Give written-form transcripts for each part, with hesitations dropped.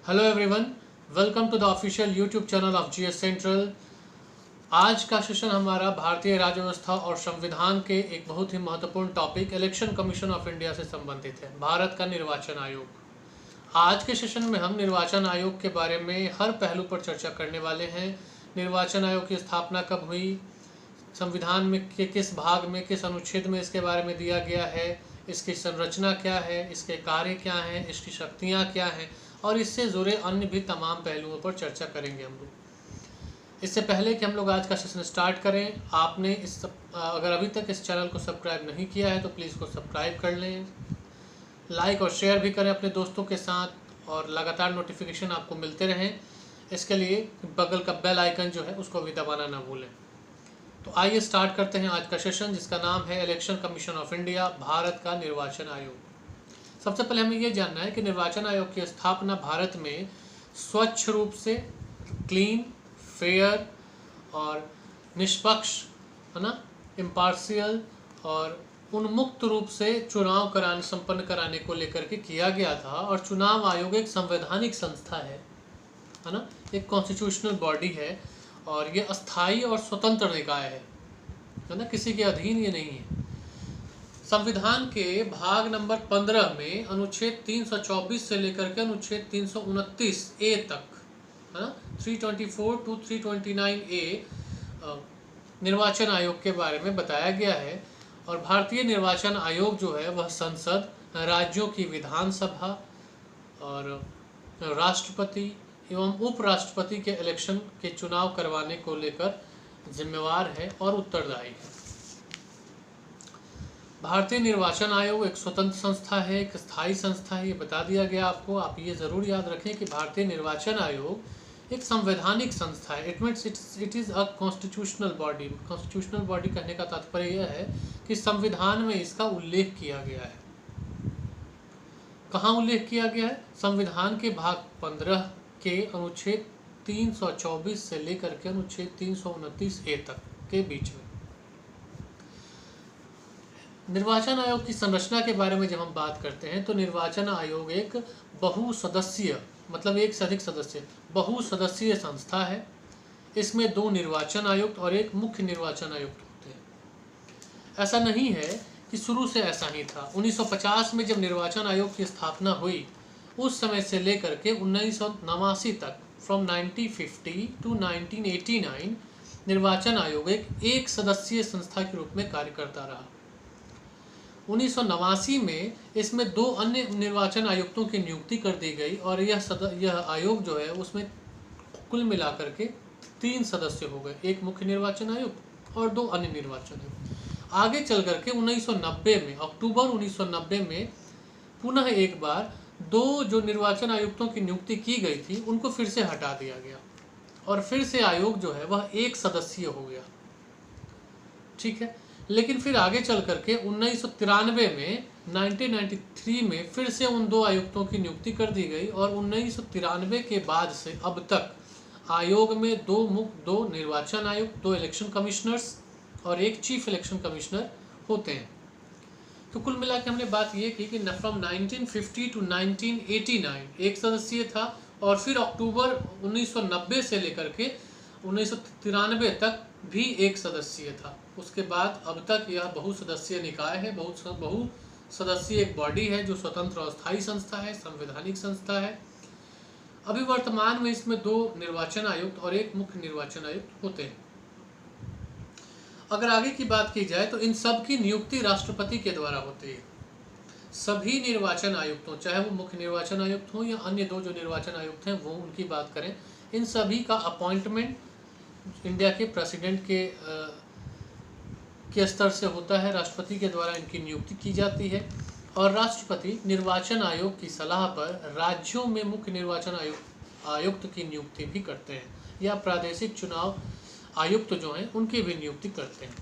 Hello everyone, welcome to the official YouTube channel of GS Central. आज का session हमारा भारतीय राज्य व्यवस्था और संविधान के एक बहुत ही महत्वपूर्ण topic election commission of India से संबंधित है, भारत का निर्वाचन आयोग। आज के सेशन में हम निर्वाचन आयोग के बारे में हर पहलू पर चर्चा करने वाले हैं। निर्वाचन आयोग की स्थापना कब हुई, संविधान में के किस भाग में, किस अनुच्छेद में इसके बारे में दिया गया है, इसकी संरचना क्या है, इसके कार्य क्या हैं, इसकी शक्तियाँ क्या हैं और इससे जुड़े अन्य भी तमाम पहलुओं पर चर्चा करेंगे हम लोग। इससे पहले कि हम लोग आज का सेशन स्टार्ट करें, आपने अगर अभी तक इस चैनल को सब्सक्राइब नहीं किया है तो प्लीज़ को सब्सक्राइब कर लें, लाइक और शेयर भी करें अपने दोस्तों के साथ और लगातार नोटिफिकेशन आपको मिलते रहें। इसके लिए बगल का बेल आइकन जो है उसको भी दबाना ना भूलें। तो आइए स्टार्ट करते हैं आज का सेशन, जिसका नाम है election commission of India, Bharat का निर्वाचन आयोग। सबसे पहले हमें ये जानना है कि निर्वाचन आयोग की स्थापना भारत में स्वच्छ रूप से, क्लीन, फेयर और निष्पक्ष, है ना, इम्पार्शियल और उन्मुक्त रूप से चुनाव संपन्न कराने को लेकर के किया गया था। और चुनाव आयोग एक संवैधानिक संस्था है ना, एक कॉन्स्टिट्यूशनल बॉडी है और ये अस्थाई और स्वतंत्र निकाय है ना, किसी के अधीन ये नहीं है। संविधान के भाग नंबर 15 में अनुच्छेद 324 से लेकर के अनुच्छेद 329 ए तक, है ना, 324 टू 329 ए निर्वाचन आयोग के बारे में बताया गया है। और भारतीय निर्वाचन आयोग जो है वह संसद, राज्यों की विधानसभा और राष्ट्रपति एवं उपराष्ट्रपति के इलेक्शन के चुनाव करवाने को लेकर जिम्मेवार है और उत्तरदायी है। भारतीय निर्वाचन आयोग एक स्वतंत्र संस्था है, एक स्थायी संस्था है, ये बता दिया गया आपको। आप ये ज़रूर याद रखें कि भारतीय निर्वाचन आयोग एक संवैधानिक संस्था है। It means it is a constitutional body. Constitutional body कहने का तात्पर्य यह है कि संविधान में इसका उल्लेख किया गया है। कहाँ उल्लेख किया गया है? संविधान के भाग 15 के अनुच्छेद 324 से लेकर के अनुच्छेद 329 ए तक के बीच में। निर्वाचन आयोग की संरचना के बारे में जब हम बात करते हैं तो निर्वाचन आयोग एक बहुसदस्यीय, मतलब एक से अधिक सदस्य, बहुसदस्यीय संस्था है। इसमें 2 निर्वाचन आयुक्त और एक मुख्य निर्वाचन आयुक्त होते हैं। ऐसा नहीं है कि शुरू से ऐसा ही था। 1950 में जब निर्वाचन आयोग की स्थापना हुई, उस समय से लेकर के 1989 तक, फ्रॉम 1950 टू 1989 निर्वाचन आयोग एक सदस्यीय संस्था के रूप में कार्य करता रहा। 1989 में इसमें 2 अन्य निर्वाचन आयुक्तों की नियुक्ति कर दी गई और यह आयोग जो है उसमें कुल मिलाकर के 3 सदस्य हो गए, एक मुख्य निर्वाचन आयुक्त और 2 अन्य निर्वाचन आयुक्त। आगे चल करके 1990 में, अक्टूबर 1990 में पुनः एक बार 2 जो निर्वाचन आयुक्तों की नियुक्ति की गई थी उनको फिर से हटा दिया गया और फिर से आयोग जो है वह एक सदस्यीय हो गया। ठीक है, लेकिन फिर आगे चल करके 1993 में, 1993 में फिर से उन 2 आयुक्तों की नियुक्ति कर दी गई और 1993 के बाद से अब तक आयोग में 2 निर्वाचन आयुक्त, 2 इलेक्शन कमिश्नर्स और एक चीफ इलेक्शन कमिश्नर होते हैं। तो कुल मिला के हमने बात ये की कि फ्रॉम 1950 टू 1989 एक सदस्यीय था और फिर अक्टूबर 1990 से लेकर के 1993 तक भी एक सदस्यीय था। उसके बाद अब तक यह बहुसदस्यीय निकाय है, बहुसदस्यीय एक बॉडी है जो स्वतंत्र और स्थायी संस्था है, संवैधानिक संस्था है। अभी वर्तमान में इसमें 2 निर्वाचन आयुक्त और एक मुख्य निर्वाचन आयुक्त होते हैं। अगर आगे की बात की जाए तो इन सब की नियुक्ति राष्ट्रपति के द्वारा होती है। सभी निर्वाचन आयुक्तों, चाहे वो मुख्य निर्वाचन आयुक्त हो या अन्य 2 जो निर्वाचन आयुक्त हैं वो उनकी बात करें, इन सभी का अपॉइंटमेंट इंडिया के प्रेसिडेंट के स्तर से होता है। राष्ट्रपति के द्वारा इनकी नियुक्ति की जाती है और राष्ट्रपति निर्वाचन आयोग की सलाह पर राज्यों में मुख्य निर्वाचन आयुक्त की नियुक्ति भी करते हैं या प्रादेशिक चुनाव आयुक्त जो हैं उनकी भी नियुक्ति करते हैं।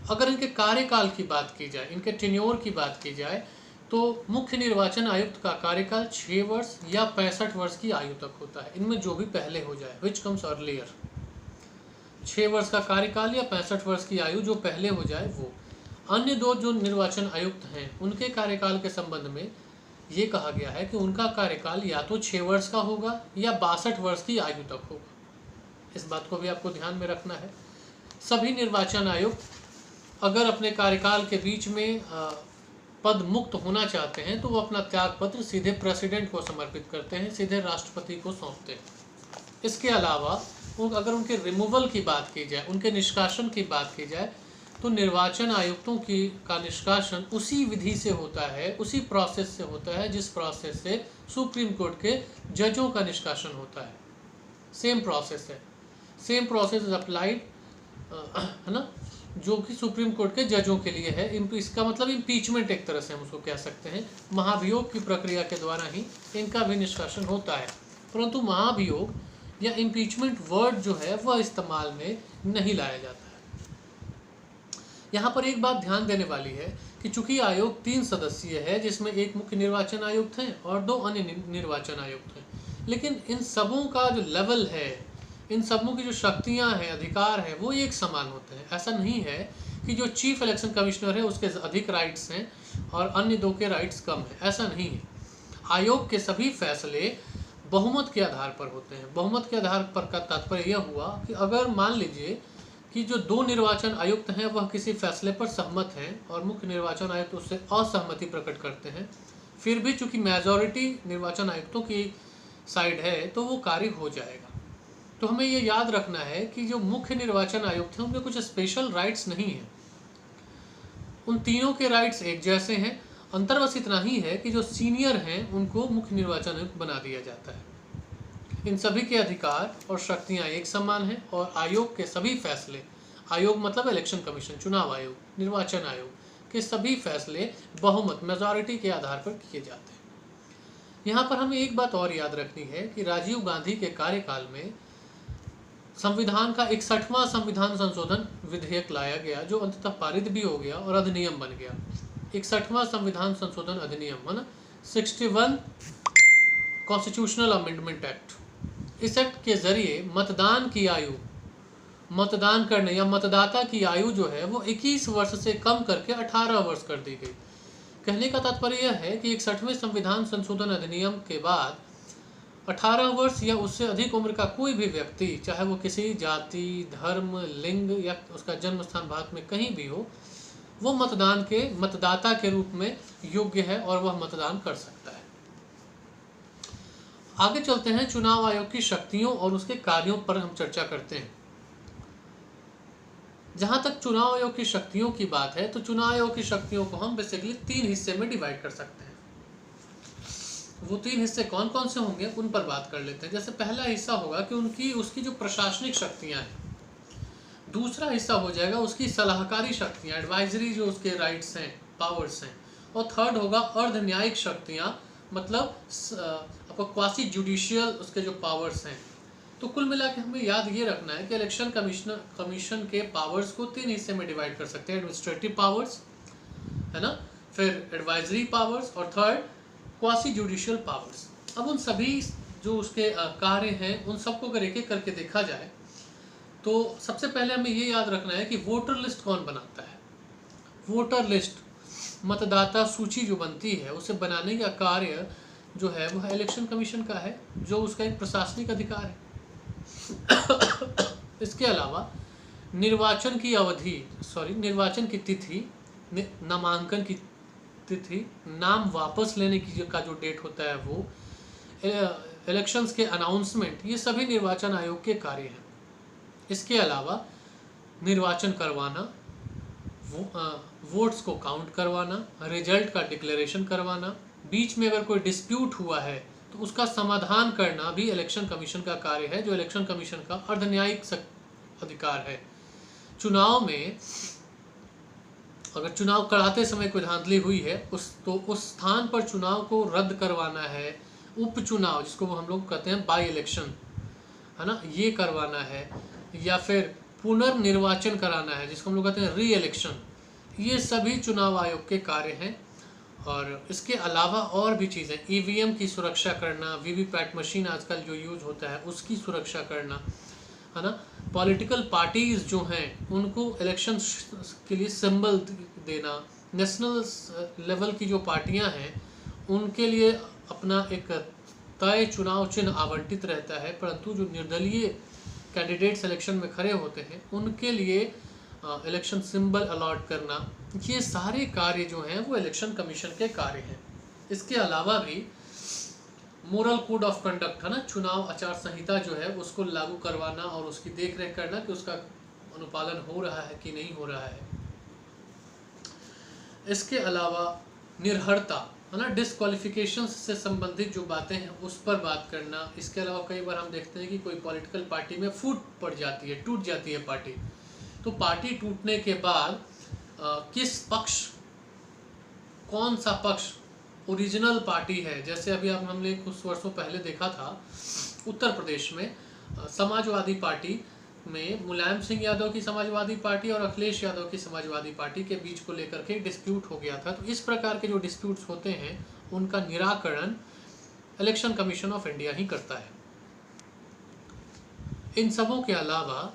अगर इनके कार्यकाल की बात की जाए, इनके टेन्योर की बात की जाए, तो मुख्य निर्वाचन आयुक्त का कार्यकाल 6 वर्ष या 65 वर्ष की आयु तक होता है। इनमें जो भी पहले हो जाए, विच कम्स अर्लियर, 6 वर्ष का कार्यकाल या 65 वर्ष की आयु जो पहले हो जाए वो। अन्य 2 जो निर्वाचन आयुक्त हैं उनके कार्यकाल के संबंध में ये कहा गया है कि उनका कार्यकाल या तो 6 वर्ष का होगा या 62 वर्ष की आयु तक होगा। इस बात को भी आपको ध्यान में रखना है। सभी निर्वाचन आयुक्त अगर अपने कार्यकाल के बीच में पद मुक्त होना चाहते हैं तो वो अपना त्याग पत्र सीधे प्रेसिडेंट को समर्पित करते हैं, सीधे राष्ट्रपति को सौंपते हैं। इसके अलावा अगर उनके रिमूवल की बात की जाए, उनके निष्कासन की बात की जाए, तो निर्वाचन आयुक्तों का निष्कासन उसी विधि से होता है, उसी प्रोसेस से होता है जिस प्रोसेस से सुप्रीम कोर्ट के जजों का निष्कासन होता है। सेम प्रोसेस है, सेम प्रोसेस इज अप्लाइड, है ना, जो कि सुप्रीम कोर्ट के जजों के लिए है। इसका मतलब इम्पीचमेंट एक तरह से हम उसको कह सकते हैं। महाभियोग की प्रक्रिया के द्वारा ही इनका भी निष्कासन होता है, परंतु महाभियोग या इम्पीचमेंट वर्ड जो है वह इस्तेमाल में नहीं लाया जाता है। यहाँ पर एक बात ध्यान देने वाली है कि चूंकि आयोग 3 सदस्यीय है, जिसमें एक मुख्य निर्वाचन आयुक्त हैं और 2 अन्य निर्वाचन आयुक्त हैं, लेकिन इन सबों का जो लेवल है, इन सबों की जो शक्तियाँ हैं, अधिकार हैं, वो एक समान होते हैं। ऐसा नहीं है कि जो चीफ इलेक्शन कमिश्नर है उसके अधिक राइट्स हैं और अन्य 2 के राइट्स कम हैं, ऐसा नहीं है। आयोग के सभी फैसले बहुमत के आधार पर होते हैं। बहुमत के आधार पर का तात्पर्य यह हुआ कि अगर मान लीजिए कि जो 2 निर्वाचन आयुक्त हैं वह किसी फैसले पर सहमत हैं और मुख्य निर्वाचन आयुक्त उससे असहमति प्रकट करते हैं, फिर भी चूंकि मेजॉरिटी निर्वाचन आयुक्तों की साइड है तो वो कार्य हो जाएगा। तो हमें ये याद रखना है कि जो मुख्य निर्वाचन आयुक्त हैं उनमें कुछ स्पेशल राइट्स नहीं हैं, उन तीनों के राइट्स एक जैसे हैं। अंतर बस इतना ही है कि जो सीनियर हैं उनको मुख्य निर्वाचन आयुक्त बना दिया जाता है। इन सभी के अधिकार और शक्तियां एक समान हैं और आयोग के सभी फैसले, आयोग मतलब इलेक्शन कमीशन, चुनाव आयोग, निर्वाचन आयोग के सभी फैसले बहुमत, मेजॉरिटी के आधार पर किए जाते हैं। यहाँ पर हमें एक बात और याद रखनी है कि राजीव गांधी के कार्यकाल में संविधान का 61वां संविधान संशोधन विधेयक लाया गया, जो अंततः पारित भी हो गया और अधिनियम बन गया। 61वां संविधान संशोधन अधिनियम, है ना, 61 कॉन्स्टिट्यूशनल अमेंडमेंट एक्ट। इस एक्ट के जरिए मतदान की आयु, मतदान करने या मतदाता की आयु जो है वो 21 वर्ष से कम करके 18 वर्ष कर दी गई। कहने का तात्पर्य यह है कि 61वें संविधान संशोधन अधिनियम के बाद 18 वर्ष या उससे अधिक उम्र का कोई भी व्यक्ति, चाहे वो किसी जाति, धर्म, लिंग या उसका जन्म स्थान भारत में कहीं भी हो, वो मतदान के मतदाता के रूप में योग्य है और वह मतदान कर सकता है। आगे चलते हैं, चुनाव आयोग की शक्तियों और उसके कार्यों पर हम चर्चा करते हैं। जहां तक चुनाव आयोग की शक्तियों की बात है तो चुनाव आयोग की शक्तियों को हम बेसिकली 3 हिस्से में डिवाइड कर सकते हैं। वो 3 हिस्से कौन कौन से होंगे उन पर बात कर लेते हैं। जैसे पहला हिस्सा होगा कि उसकी जो प्रशासनिक शक्तियां हैं, दूसरा हिस्सा हो जाएगा उसकी सलाहकारी शक्तियां, एडवाइजरी जो उसके राइट्स हैं, पावर्स हैं, और थर्ड होगा अर्ध न्यायिक शक्तियां, मतलब आपको क्वासी जुडिशियल उसके जो पावर्स हैं। तो कुल मिला के हमें याद ये रखना है कि इलेक्शन कमीशन के पावर्स को 3 हिस्से में डिवाइड कर सकते हैं। एडमिनिस्ट्रेटिव पावर्स, है ना, फिर एडवाइजरी पावर्स और थर्ड क्वासी जुडिशियल पावर्स। अब उन सभी जो उसके कार्य हैं उन सबको अगर एक एक करके देखा जाए तो सबसे पहले हमें ये याद रखना है कि वोटर लिस्ट कौन बनाता है। वोटर लिस्ट, मतदाता सूची जो बनती है उसे बनाने का कार्य जो है वह इलेक्शन कमीशन का है, जो उसका एक प्रशासनिक अधिकार है। इसके अलावा निर्वाचन की तिथि, नामांकन की तिथि, नाम वापस लेने की का जो डेट होता है वो, इलेक्शंस के अनाउंसमेंट, ये सभी निर्वाचन आयोग के कार्य हैं। इसके अलावा निर्वाचन करवाना, वोट्स को काउंट करवाना, रिजल्ट का डिक्लेरेशन करवाना, बीच में अगर कोई डिस्प्यूट हुआ है तो उसका समाधान करना भी इलेक्शन कमीशन का कार्य है, जो इलेक्शन कमीशन का अर्धन्यायिक अधिकार है। चुनाव में अगर चुनाव कराते समय कोई धांधली हुई है उस स्थान पर चुनाव को रद्द करवाना है, उपचुनाव जिसको हम लोग कहते हैं बाई इलेक्शन, है ना, ये करवाना है, या फिर पुनर्निर्वाचन कराना है जिसको हम लोग कहते हैं री इलेक्शन। ये सभी चुनाव आयोग के कार्य हैं। और इसके अलावा और भी चीज़ें, ईवीएम की सुरक्षा करना, वीवीपैट मशीन आजकल जो यूज होता है उसकी सुरक्षा करना, है ना, पॉलिटिकल पार्टीज़ जो हैं उनको इलेक्शन के लिए सिंबल देना, नेशनल लेवल की जो पार्टियां हैं उनके लिए अपना एक तय चुनाव चिन्ह आवंटित रहता है, परंतु जो निर्दलीय कैंडिडेट इलेक्शन में खड़े होते हैं उनके लिए इलेक्शन सिंबल अलॉट करना, ये सारे कार्य जो हैं वो इलेक्शन कमीशन के कार्य हैं। इसके अलावा भी मोरल कोड ऑफ कंडक्ट है ना, चुनाव आचार संहिता जो है उसको लागू करवाना और उसकी देखरेख करना कि उसका अनुपालन हो रहा है कि नहीं हो रहा है। इसके अलावा निर्हरता है ना, डिस्क्वालिफिकेशन से संबंधित जो बातें हैं उस पर बात करना। इसके अलावा कई बार हम देखते हैं कि कोई पॉलिटिकल पार्टी में फूट पड़ जाती है, टूट जाती है पार्टी, तो पार्टी टूटने के बाद किस पक्ष, कौन सा पक्ष ओरिजिनल पार्टी है। जैसे अभी हमने कुछ वर्षों पहले देखा था उत्तर प्रदेश में समाजवादी पार्टी में मुलायम सिंह यादव की समाजवादी पार्टी और अखिलेश यादव की समाजवादी पार्टी के बीच को लेकर के डिस्प्यूट हो गया था। तो इस प्रकार के जो डिस्प्यूट्स होते हैं उनका निराकरण इलेक्शन कमीशन ऑफ इंडिया ही करता है। इन सबों के अलावा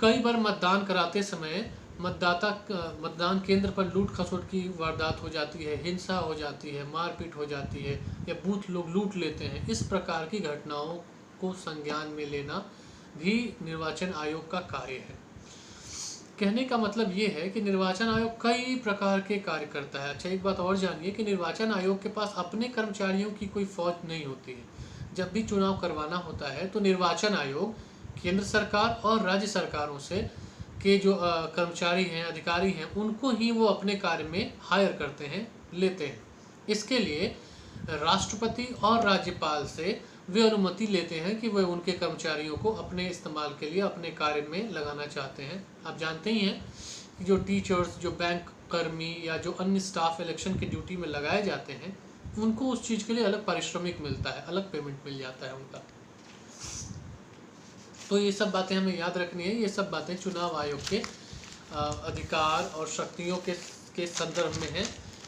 कई बार मतदान कराते समय मतदान केंद्र पर लूट खसोट की वारदात हो जाती है, हिंसा हो जाती है, मारपीट हो जाती है या बूथ लोग लूट लेते हैं। इस प्रकार की घटनाओं को संज्ञान में लेना भी निर्वाचन आयोग का कार्य है। कहने का मतलब ये है कि निर्वाचन आयोग कई प्रकार के कार्य करता है। अच्छा, एक बात और जानिए कि निर्वाचन आयोग के पास अपने कर्मचारियों की कोई फौज नहीं होती है। जब भी चुनाव करवाना होता है तो निर्वाचन आयोग केंद्र सरकार और राज्य सरकारों से के जो कर्मचारी हैं, अधिकारी हैं, उनको ही वो अपने कार्य में हायर करते हैं, लेते हैं। इसके लिए राष्ट्रपति और राज्यपाल से वे अनुमति लेते हैं कि वे उनके कर्मचारियों को अपने इस्तेमाल के लिए अपने कार्य में लगाना चाहते हैं। आप जानते ही हैं कि जो टीचर्स, जो बैंक कर्मी या जो अन्य स्टाफ इलेक्शन की ड्यूटी में लगाए जाते हैं उनको उस चीज़ के लिए अलग पारिश्रमिक मिलता है, अलग पेमेंट मिल जाता है उनका। तो ये सब बातें हमें याद रखनी है। ये सब बातें चुनाव आयोग के अधिकार और शक्तियों के संदर्भ में है।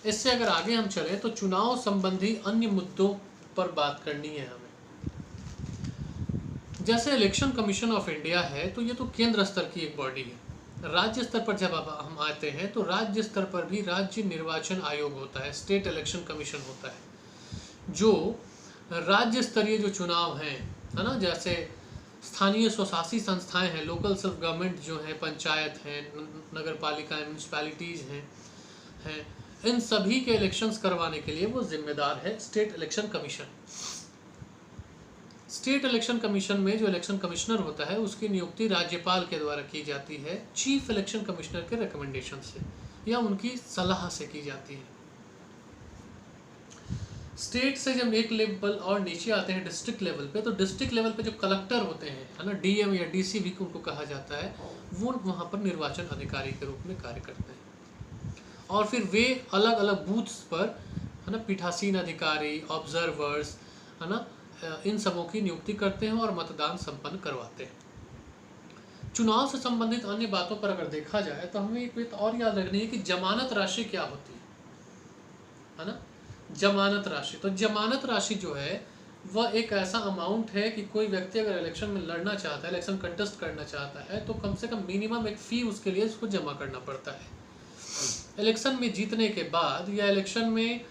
इससे अगर आगे हम चलें तो चुनाव संबंधी अन्य मुद्दों पर बात करनी है हमें। जैसे इलेक्शन कमीशन ऑफ इंडिया है तो ये तो केंद्र स्तर की एक बॉडी है। राज्य स्तर पर जब हम आते हैं तो राज्य स्तर पर भी राज्य निर्वाचन आयोग होता है, स्टेट इलेक्शन कमीशन होता है, जो राज्य स्तरीय जो चुनाव हैं है ना, जैसे स्थानीय स्वशासी संस्थाएं हैं, लोकल सेल्फ गवर्नमेंट जो है, पंचायत हैं, नगर पालिकाएँ, म्यूनसिपैलिटीज़ हैं, इन सभी के इलेक्शंस करवाने के लिए वो जिम्मेदार है state election commission. State election commission में जो इलेक्शन कमिश्नर होता है उसकी नियुक्ति राज्यपाल के द्वारा की जाती है, चीफ इलेक्शन कमिश्नर के रिकमेंडेशन से या उनकी सलाह से की जाती है। स्टेट से जब एक लेवल और नीचे आते हैं डिस्ट्रिक्ट लेवल पे, तो डिस्ट्रिक्ट लेवल पे जो कलेक्टर होते हैं है ना, डीएम या डीसी भी उनको कहा जाता है, वो वहाँ पर निर्वाचन अधिकारी के रूप में कार्य करते हैं। और फिर वे अलग अलग बूथ्स पर है ना पीठासीन अधिकारी, ऑब्जर्वर्स है ना, इन सबों की नियुक्ति करते हैं और मतदान संपन्न करवाते हैं। चुनाव से संबंधित अन्य बातों पर अगर देखा जाए तो हमें एक बात और याद रखनी है कि जमानत राशि क्या होती है ना। जमानत राशि, तो जमानत राशि जो है वह एक ऐसा अमाउंट है कि कोई व्यक्ति अगर इलेक्शन में लड़ना चाहता है, इलेक्शन कंटेस्ट करना चाहता है, तो कम से कम मिनिमम एक फ़ी उसके लिए उसको जमा करना पड़ता है। इलेक्शन में जीतने के बाद या इलेक्शन में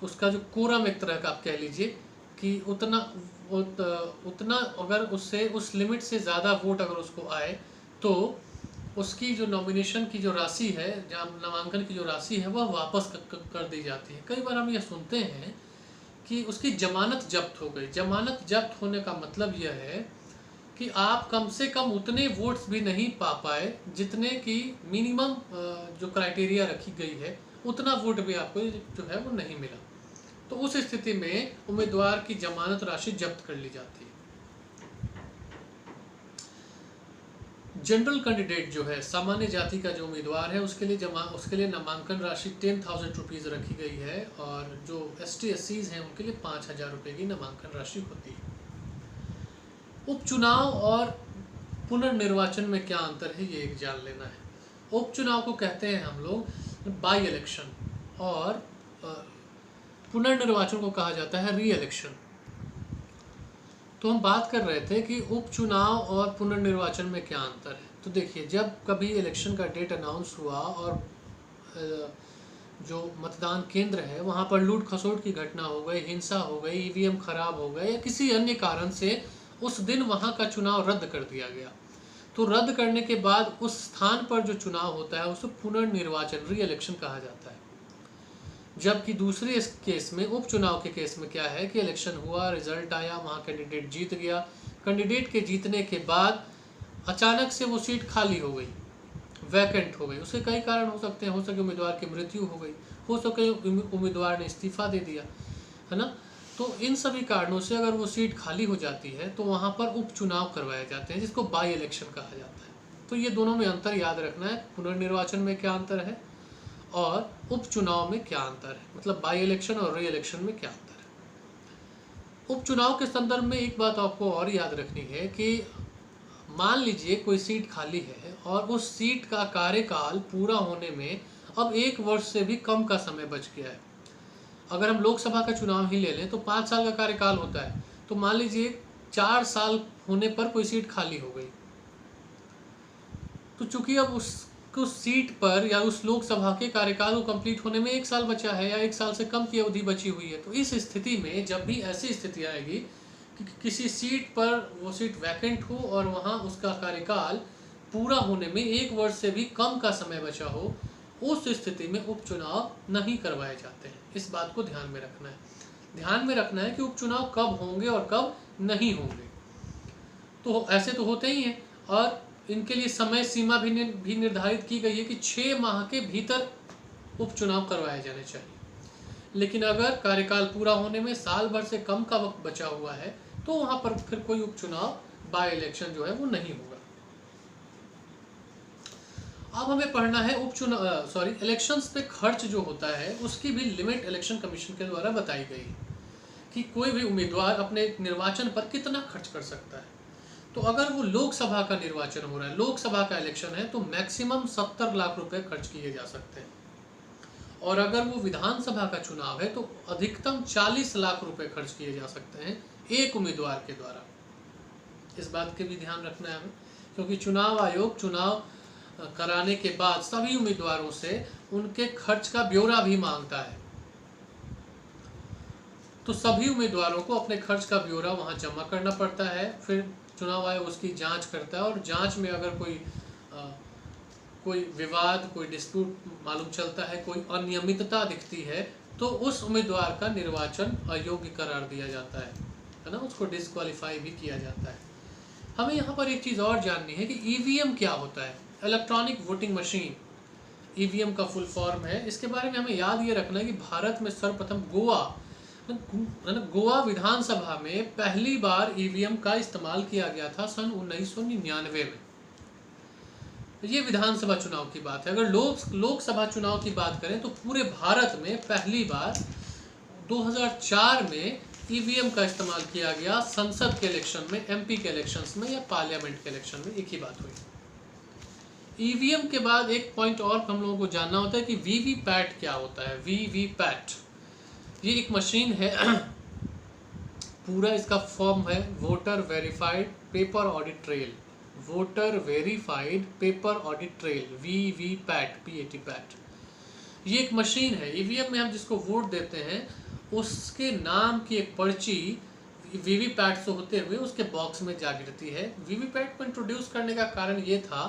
उसका जो कोरम एक तरह का आप कह लीजिए कि उतना अगर उससे उस लिमिट से ज़्यादा वोट अगर उसको आए तो उसकी जो नॉमिनेशन की जो राशि है, जहाँ नामांकन की जो राशि है, वह वापस कर दी जाती है। कई बार हम ये सुनते हैं कि उसकी जमानत जब्त हो गई। जमानत जब्त होने का मतलब यह है कि आप कम से कम उतने वोट्स भी नहीं पा पाए जितने की मिनिमम जो क्राइटेरिया रखी गई है, उतना वोट भी आपको जो है वो नहीं मिला। तो उस स्थिति में उम्मीदवार की जमानत राशि जब्त कर ली जाती है। जनरल कैंडिडेट जो है, सामान्य जाति का जो उम्मीदवार है, उसके लिए नामांकन राशि 10,000 रुपीज़ रखी गई है और जो ST SCs हैं उनके लिए 5,000 रुपये की नामांकन राशि होती है। उपचुनाव और पुनर्निर्वाचन में क्या अंतर है, ये एक जान लेना है। उपचुनाव को कहते हैं हम लोग बाई इलेक्शन और पुनर्निर्वाचन को कहा जाता है री इलेक्शन। तो हम बात कर रहे थे कि उपचुनाव और पुनर्निर्वाचन में क्या अंतर है। तो देखिए, जब कभी इलेक्शन का डेट अनाउंस हुआ और जो मतदान केंद्र है वहाँ पर लूट खसोट की घटना हो गई, हिंसा हो गई, ईवीएम खराब हो गए या किसी अन्य कारण से उस दिन वहाँ का चुनाव रद्द कर दिया गया, तो रद्द करने के बाद उस स्थान पर जो चुनाव होता है उसे पुनर्निर्वाचन, री इलेक्शन कहा जाता है। जबकि दूसरे इस केस में, उपचुनाव के केस में क्या है कि इलेक्शन हुआ, रिजल्ट आया, वहाँ कैंडिडेट जीत गया, कैंडिडेट के जीतने के बाद अचानक से वो सीट खाली हो गई, वैकेंट हो गई। उसके कई कारण हो सकते हैं, हो सके उम्मीदवार की मृत्यु हो गई, हो सके उम्मीदवार ने इस्तीफा दे दिया, है ना। तो इन सभी कारणों से अगर वो सीट खाली हो जाती है तो वहाँ पर उपचुनाव करवाए जाते हैं, जिसको बाई इलेक्शन कहा जाता है। तो ये दोनों में अंतर याद रखना है, पुनर्निर्वाचन में क्या अंतर है और उपचुनाव में क्या अंतर है, मतलब बाई इलेक्शन और री इलेक्शन में क्या अंतर है। उपचुनाव के संदर्भ में एक बात आपको और याद रखनी है कि मान लीजिए कोई सीट खाली है और उस सीट का कार्यकाल पूरा होने में अब 1 वर्ष से भी कम का समय बच गया है। अगर हम लोकसभा का चुनाव ही ले लें तो 5 साल का कार्यकाल होता है, तो मान लीजिए 4 साल होने पर कोई सीट खाली हो गई, तो चूंकि अब उस सीट पर या उस लोकसभा के कार्यकाल को कंप्लीट होने में 1 साल बचा है या 1 साल से कम की अवधि बची हुई है, तो इस स्थिति में जब भी ऐसी स्थिति आएगी कि किसी सीट पर वो सीट वैकेंट हो और वहाँ उसका कार्यकाल पूरा होने में 1 वर्ष से भी कम का समय बचा हो, उस स्थिति में उपचुनाव नहीं करवाए जाते हैं। इस बात को ध्यान में रखना है। ध्यान में रखना है कि उपचुनाव कब होंगे और कब नहीं होंगे। तो ऐसे तो होते ही हैं और इनके लिए समय सीमा भी निर्धारित की गई है कि 6 माह के भीतर उपचुनाव करवाए जाने चाहिए। लेकिन अगर कार्यकाल पूरा होने में साल भर से कम का वक्त बचा हुआ है तो वहाँ पर फिर कोई उपचुनाव, बाय इलेक्शन जो है वो नहीं होगा। अब हमें पढ़ना है इलेक्शंस पे खर्च जो होता है उसकी भी लिमिट इलेक्शन कमीशन के द्वारा बताई गई है कि कोई भी उम्मीदवार अपने निर्वाचन पर कितना खर्च कर सकता है। तो अगर वो लोकसभा का निर्वाचन हो रहा है, लोकसभा का इलेक्शन है, तो मैक्सिमम 70 लाख रुपए खर्च किए जा सकते हैं, और अगर वो विधानसभा का चुनाव है तो अधिकतम 40 लाख रुपए खर्च किए जा सकते हैं एक उम्मीदवार के द्वारा। इस बात के भी ध्यान रखना है हमें, क्योंकि चुनाव आयोग चुनाव कराने के बाद सभी उम्मीदवारों से उनके खर्च का ब्यौरा भी मांगता है। तो सभी उम्मीदवारों को अपने खर्च का ब्यौरा वहां जमा करना पड़ता है, फिर चुनाव आयोग उसकी जांच करता है, और जांच में अगर कोई विवाद, कोई डिस्प्यूट मालूम चलता है, कोई अनियमितता दिखती है, तो उस उम्मीदवार का निर्वाचन अयोग्य करार दिया जाता है ना, उसको डिस्क्वालीफाई भी किया जाता है। हमें यहाँ पर एक चीज़ और जाननी है कि ईवीएम क्या होता है, इलेक्ट्रॉनिक वोटिंग मशीन। ईवीएम का फुल फॉर्म है, इसके बारे में हमें याद ये रखना है कि भारत में सर्वप्रथम गोवा विधानसभा में पहली बार ईवीएम का इस्तेमाल किया गया था सन 1999 में। ये विधानसभा चुनाव की बात है। अगर लोकसभा चुनाव की बात करें तो पूरे भारत में पहली बार 2004 में ईवीएम का इस्तेमाल किया गया, संसद के इलेक्शन में, एमपी के इलेक्शंस में या पार्लियामेंट के इलेक्शन में, एक ही बात हुई। ईवीएम के बाद एक पॉइंट और हम लोगों को जानना होता है कि वीवीपैट क्या होता है। वीवीपैट ये एक मशीन है, पूरा इसका फॉर्म है voter verified paper audit trail, voter verified paper audit trail, VVPAT, PAT. ये एक मशीन है। ईवीएम में हम जिसको वोट देते हैं उसके नाम की एक पर्ची वीवीपैट से होते हुए उसके बॉक्स में जा गिरती है। वीवीपैट को इंट्रोड्यूस करने का कारण ये था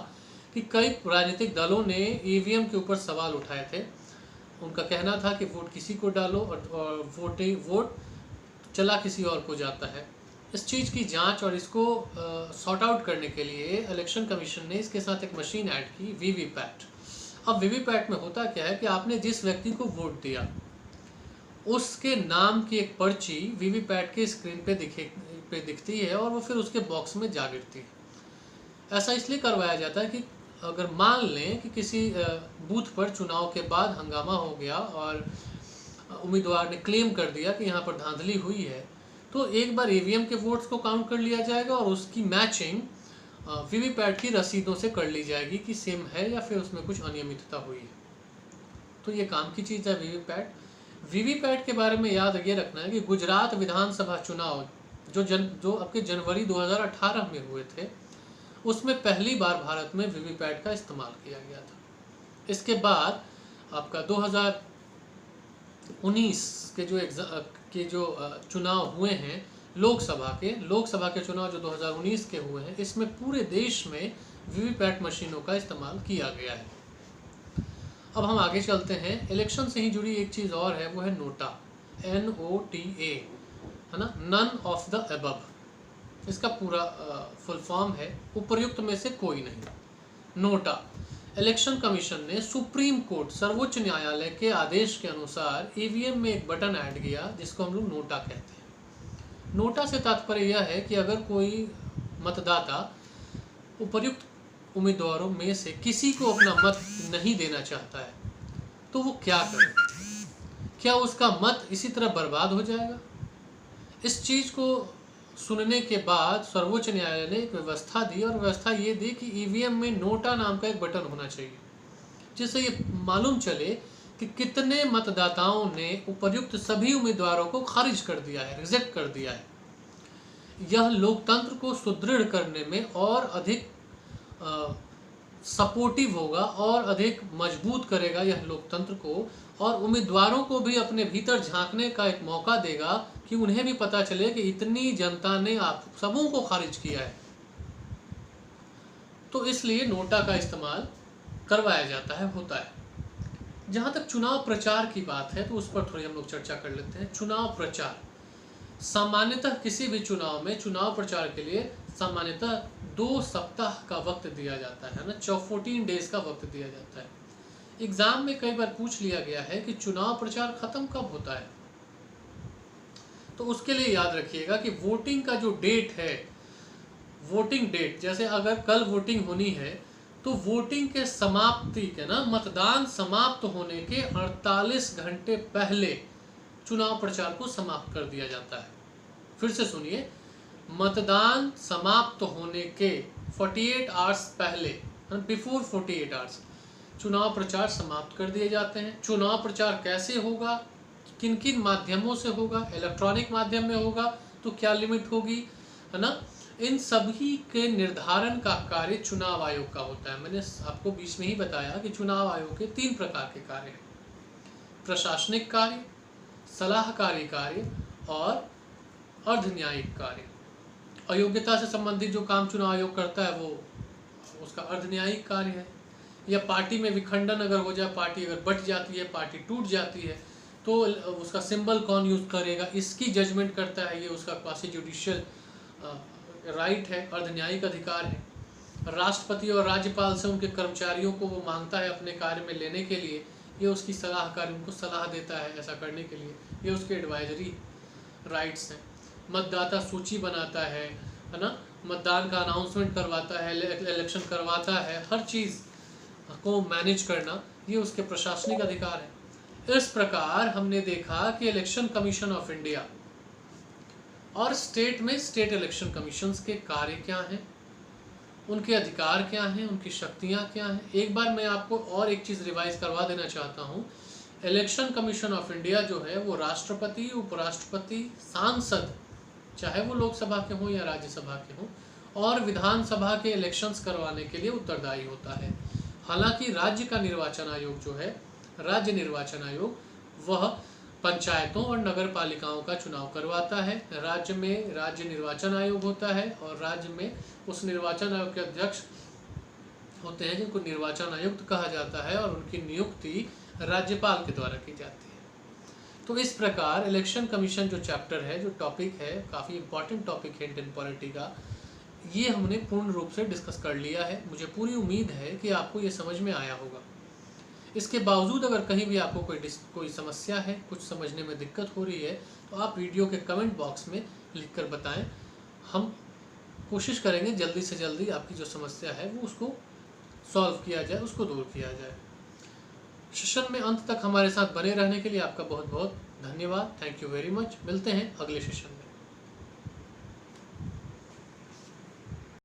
कि कई राजनीतिक दलों ने ईवीएम के ऊपर सवाल उठाए थे। उनका कहना था कि वोट किसी को डालो और वोट चला किसी और को जाता है। इस चीज़ की जांच और इसको सॉर्ट आउट करने के लिए इलेक्शन कमीशन ने इसके साथ एक मशीन ऐड की, वीवीपैट। अब वीवीपैट में होता क्या है कि आपने जिस व्यक्ति को वोट दिया उसके नाम की एक पर्ची वीवीपैट के स्क्रीन पे दिखती है और वो फिर उसके बॉक्स में जा गिरती है। ऐसा इसलिए करवाया जाता है कि अगर मान लें कि किसी बूथ पर चुनाव के बाद हंगामा हो गया और उम्मीदवार ने क्लेम कर दिया कि यहाँ पर धांधली हुई है, तो एक बार ईवीएम के वोट्स को काउंट कर लिया जाएगा और उसकी मैचिंग वीवीपैट की रसीदों से कर ली जाएगी कि सेम है या फिर उसमें कुछ अनियमितता हुई है। तो ये काम की चीज़ है वीवीपैट। वीवीपैट के बारे में याद ये रखना है कि गुजरात विधानसभा चुनाव जो आपके जनवरी 2018 में हुए थे, उसमें पहली बार भारत में वीवीपैट का इस्तेमाल किया गया था। इसके बाद आपका 19 के जो चुनाव हुए हैं लोकसभा के चुनाव जो 2019 के हुए हैं, इसमें पूरे देश में वीवीपैट मशीनों का इस्तेमाल किया गया है। अब हम आगे चलते हैं। इलेक्शन से ही जुड़ी एक चीज़ और है, वो है नोटा, NOTA, है ना, नन ऑफ द अबव। इसका पूरा फुल फॉर्म है उपर्युक्त में से कोई नहीं। नोटा, इलेक्शन कमीशन ने सुप्रीम कोर्ट सर्वोच्च न्यायालय के आदेश के अनुसार ईवीएम में एक बटन ऐड किया जिसको हम लोग नोटा कहते हैं। नोटा से तात्पर्य यह है कि अगर कोई मतदाता उपर्युक्त उम्मीदवारों में से किसी को अपना मत नहीं देना चाहता है तो वो क्या करे? क्या उसका मत इसी तरह बर्बाद हो जाएगा? इस चीज़ को सुनने के बाद सर्वोच्च न्यायालय ने एक व्यवस्था दी, और व्यवस्था ये दी कि ईवीएम में नोटा नाम का एक बटन होना चाहिए, जिससे ये मालूम चले कि कितने मतदाताओं ने उपर्युक्त सभी उम्मीदवारों को खारिज कर दिया है, रिजेक्ट कर दिया है। यह लोकतंत्र को सुदृढ़ करने में और अधिक सपोर्टिव होगा और अधिक मजबूत करेगा यह लोकतंत्र को, और उम्मीदवारों को भी अपने भीतर झांकने का एक मौका देगा कि उन्हें भी पता चले कि इतनी जनता ने आप सबों को खारिज किया है। तो इसलिए नोटा का इस्तेमाल करवाया जाता है, होता है। जहाँ तक चुनाव प्रचार की बात है तो उस पर थोड़ी हम लोग चर्चा कर लेते हैं। चुनाव प्रचार, सामान्यतः किसी भी चुनाव में चुनाव प्रचार के लिए सामान्यतः 2 सप्ताह का वक्त दिया जाता है ना, 14 डेज का वक्त दिया जाता है। एग्जाम में कई बार पूछ लिया गया है कि चुनाव प्रचार खत्म कब होता है, तो उसके लिए याद रखिएगा कि वोटिंग का जो डेट है, वोटिंग डेट, जैसे अगर कल वोटिंग होनी है तो वोटिंग के समाप्ति के ना, मतदान समाप्त होने के 48 घंटे पहले चुनाव प्रचार को समाप्त कर दिया जाता है। फिर से सुनिए, मतदान समाप्त होने के 48 आवर्स पहले, बिफोर 48 आवर्स, चुनाव प्रचार समाप्त कर दिए जाते हैं। चुनाव प्रचार कैसे होगा, किन किन माध्यमों से होगा? इलेक्ट्रॉनिक माध्यम में होगा तो क्या लिमिट होगी, है ना, इन सभी के निर्धारण का कार्य चुनाव आयोग का होता है। मैंने आपको बीच में ही बताया कि चुनाव आयोग के 3 प्रकार के कार्य हैं: प्रशासनिक कार्य, सलाहकारी कार्य और अर्धन्यायिक कार्य। अयोग्यता से संबंधित जो काम चुनाव आयोग करता है वो उसका अर्धन्यायिक कार्य है। या पार्टी में विखंडन अगर हो जाए, पार्टी अगर बट जाती है, पार्टी टूट जाती है, तो उसका सिंबल कौन यूज़ करेगा, इसकी जजमेंट करता है, ये उसका क्वासी जुडिशियल राइट है, अर्धन्यायिक अधिकार है। राष्ट्रपति और राज्यपाल से उनके कर्मचारियों को वो मांगता है अपने कार्य में लेने के लिए, ये उसकी सलाहकारी, उनको सलाह देता है ऐसा करने के लिए, ये उसके एडवाइजरी राइट्स हैं। मतदाता सूची बनाता है ना, मतदान का अनाउंसमेंट करवाता है, इलेक्शन करवाता है, हर चीज़ को मैनेज करना ये उसके प्रशासनिक अधिकार है। इस प्रकार हमने देखा कि इलेक्शन कमीशन ऑफ इंडिया और स्टेट में स्टेट इलेक्शन कमीशंस के कार्य क्या हैं, उनके अधिकार क्या हैं, उनकी शक्तियां क्या हैं। एक बार मैं आपको और एक चीज़ रिवाइज करवा देना चाहता हूं। इलेक्शन कमीशन ऑफ इंडिया जो है वो राष्ट्रपति, उपराष्ट्रपति, सांसद, चाहे वो लोकसभा के हों या राज्यसभा के हों, और विधानसभा के इलेक्शंस करवाने के लिए उत्तरदायी होता है। हालांकि राज्य का निर्वाचन आयोग जो है, राज्य निर्वाचन आयोग, वह पंचायतों और नगर पालिकाओं का चुनाव करवाता है। राज्य में राज्य निर्वाचन आयोग होता है और राज्य में उस निर्वाचन आयोग के अध्यक्ष होते हैं जिनको निर्वाचन आयुक्त कहा जाता है, और उनकी नियुक्ति राज्यपाल के द्वारा की जाती है। तो इस प्रकार इलेक्शन कमीशन जो चैप्टर है, जो टॉपिक है, काफ़ी इंपॉर्टेंट टॉपिक है इंडियन पॉलिटी का, ये हमने पूर्ण रूप से डिस्कस कर लिया है। मुझे पूरी उम्मीद है कि आपको ये समझ में आया होगा। इसके बावजूद अगर कहीं भी आपको कोई समस्या है, कुछ समझने में दिक्कत हो रही है, तो आप वीडियो के कमेंट बॉक्स में लिखकर बताएं। हम कोशिश करेंगे जल्दी से जल्दी आपकी जो समस्या है वो उसको सॉल्व किया जाए, उसको दूर किया जाए। सेशन में अंत तक हमारे साथ बने रहने के लिए आपका बहुत बहुत धन्यवाद। Thank you very much. मिलते हैं अगले सेशन में।